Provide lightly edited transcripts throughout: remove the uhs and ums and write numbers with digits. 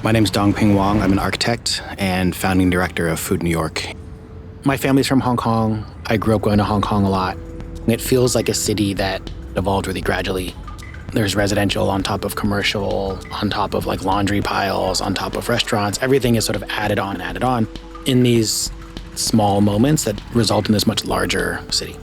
My name's Dong-Ping Wong. I'm an architect and founding director of Food New York. My family's from Hong Kong. I grew up going to Hong Kong a lot. It feels like a city that evolved really gradually. There's residential on top of commercial, on top of like laundry piles, on top of restaurants. Everything is sort of added on in these small moments that result in this much larger city.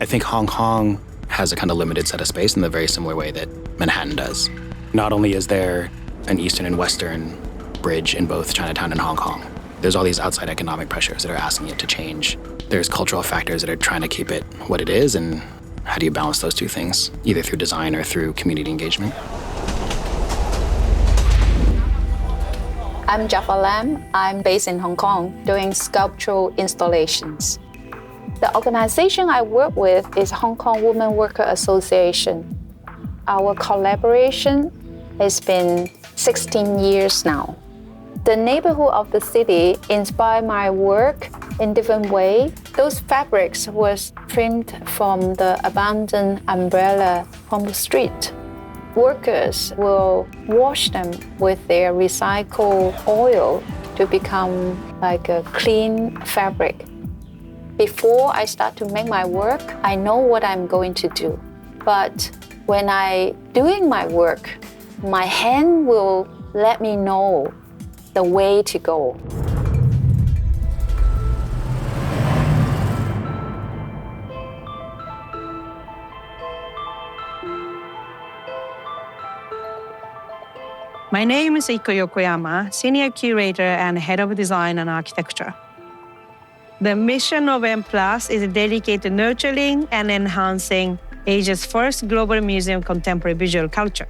I think Hong Kong has a kind of limited set of space in the very similar way that Manhattan does. Not only is there an eastern and western bridge in both Chinatown and Hong Kong, there's all these outside economic pressures that are asking it to change. There's cultural factors that are trying to keep it what it is, and how do you balance those two things, either through design or through community engagement? I'm Jaffa Lam. I'm based in Hong Kong doing sculptural installations. The organization I work with is Hong Kong Women Worker Association. Our collaboration has been 16 years now. The neighborhood of the city inspired my work in different ways. Those fabrics was trimmed from the abandoned umbrella from the street. Workers will wash them with their recycled oil to become like a clean fabric. Before I start to make my work, I know what I'm going to do. But when I doing my work, my hand will let me know the way to go. My name is Iko Yokoyama, Senior Curator and Head of Design and Architecture. The mission of M+ is dedicated to nurturing and enhancing Asia's first global museum of contemporary visual culture.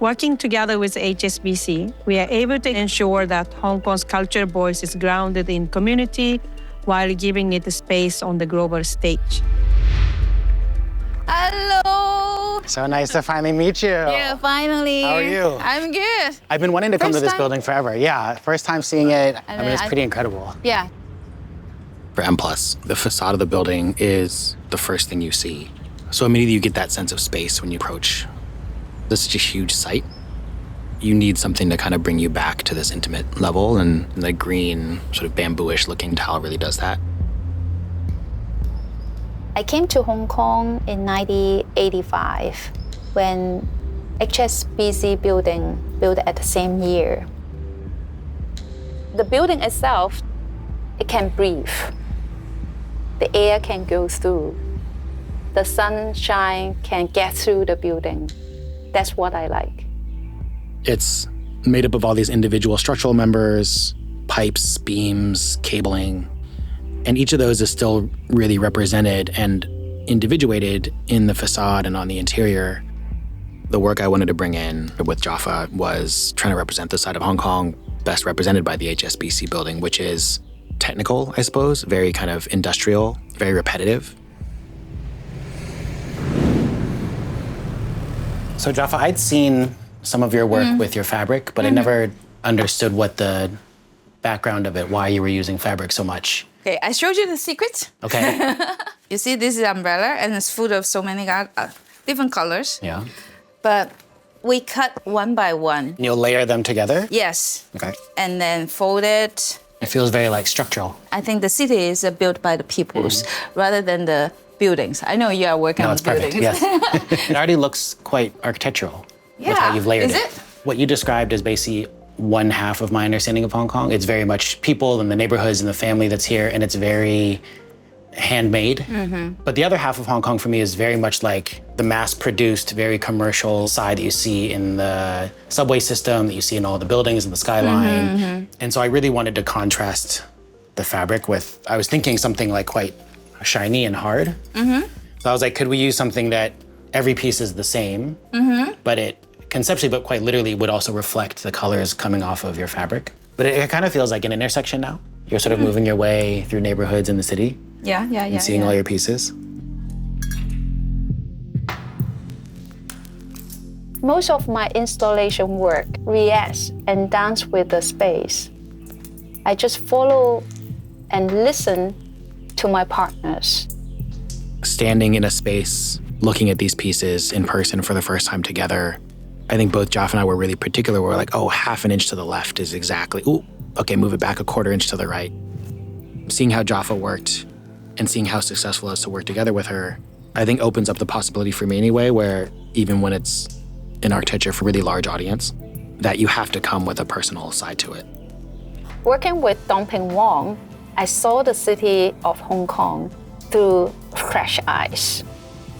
Working together with HSBC, we are able to ensure that Hong Kong's cultural voice is grounded in community while giving it a space on the global stage. Hello! So nice to finally meet you. Yeah, finally. How are you? I'm good. I've been wanting to come to this time? building forever. Yeah, first time seeing it. I mean, it's I- pretty incredible. Yeah. For M+, the facade of the building is the first thing you see. So immediately you get that sense of space when you approach. This is such a huge site. You need something to kind of bring you back to this intimate level, and the green, sort of bamboo-ish looking tile really does that. I came to Hong Kong in 1985 when HSBC building built at the same year. The building itself, it can breathe. The air can go through. The sunshine can get through the building. That's what I like. It's made up of all these individual structural members, pipes, beams, cabling, and each of those is still really represented and individuated in the facade and on the interior. The work I wanted to bring in with Jaffa was trying to represent the side of Hong Kong best represented by the HSBC building, which is technical, I suppose, very kind of industrial, very repetitive. So Jaffa, I'd seen some of your work with your fabric, but I never understood what the background of it, why you were using fabric so much. Okay, I showed you the secret. Okay. You see, this is umbrella, and it's full of so many different colors. Yeah. But we cut one by one. And you'll layer them together? Yes. Okay. And then fold it. It feels very like structural. I think the city is built by the peoples rather than the buildings. I know you are working No, on it's perfect, buildings. yes. It already looks quite architectural with how you've layered is it? What you described is basically one half of my understanding of Hong Kong. It's very much people and the neighborhoods and the family that's here, and it's very handmade. But the other half of Hong Kong for me is very much like the mass-produced, very commercial side that you see in the subway system, that you see in all the buildings and the skyline. And so I really wanted to contrast the fabric with, I was thinking something like quite shiny and hard. So I was like, could we use something that every piece is the same, but it conceptually, but quite literally, would also reflect the colors coming off of your fabric. But it kind of feels like an intersection now. You're sort of moving your way through neighborhoods in the city and seeing all your pieces. Most of my installation work reacts and dance with the space. I just follow and listen to my partners. Standing in a space, looking at these pieces in person for the first time together, I think both Jaffa and I were really particular. We're like, oh, half an inch to the left is exactly, okay, move it back a quarter inch to the right. Seeing how Jaffa worked and seeing how successful it is to work together with her, I think opens up the possibility for me anyway, where even when it's in architecture for a really large audience, that you have to come with a personal side to it. Working with Dong-Ping Wong, I saw the city of Hong Kong through fresh eyes.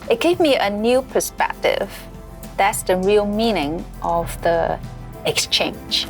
It gave me a new perspective. That's the real meaning of the exchange.